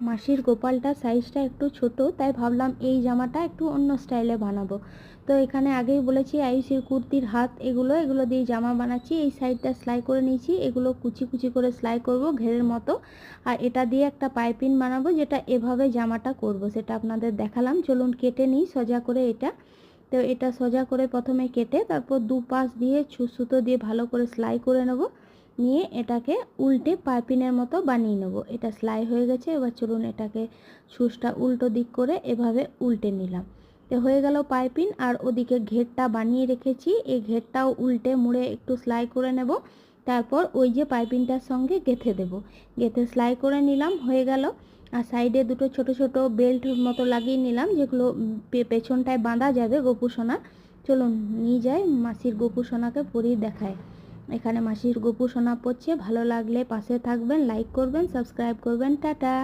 মাসির গোপালটা সাইজটা একটু ছোট, তাই ভাবলাম এই জামাটা একটু অন্য স্টাইলে বানাবো। তো এখানে আগেই বলেছি আয়ুষের কুর্তির হাত এগুলো দিয়ে জামা বানাচ্ছি। এই সাইডটা সেলাই করে নিয়েছি, এগুলো কুচি কুচি করে সেলাই করব ঘেরের মতো। আর এটা দিয়ে একটা পাইপিং বানাবো, যেটা এভাবে জামাটা করব সেটা আপনাদের দেখালাম। চলুন কেটে নিই সোজা করে এটা। তো এটা সোজা করে প্রথমে কেটে তারপর দুপাশ দিয়ে সুতো দিয়ে ভালো করে সেলাই করে নেব। নিয়ে এটাকে উল্টে পাইপিনের মতো বানিয়ে নেব। এটা সেলাই হয়ে গেছে, এবার চলুন এটাকে সুচটা উল্টো দিক করে এভাবে উল্টে নিলাম। তো হয়ে গেল পাইপিং। আর ওদিকে ঘেরটা বানিয়ে রেখেছি, এই ঘেরটাও উল্টে মুড়ে একটু সেলাই করে নেব। তারপর ওই যে পাইপিংটার সঙ্গে গেঁথে দেব, গেঁথে সেলাই করে নিলাম, হয়ে গেল। আর সাইডে দুটো ছোট ছোট বেল্ট মতো লাগিয়ে নিলাম, যেগুলো পেছনটায় বাঁধা যাবে গোপুসোনা। চলুন নিয়ে যাই মাসির গোপুসোনাকে পরিয়ে দেখায়। এখানে মাসির গোপুসোনা পড়ছে। ভালো লাগলে পাশে থাকবেন, লাইক করবেন, সাবস্ক্রাইব করবেন। টাটা।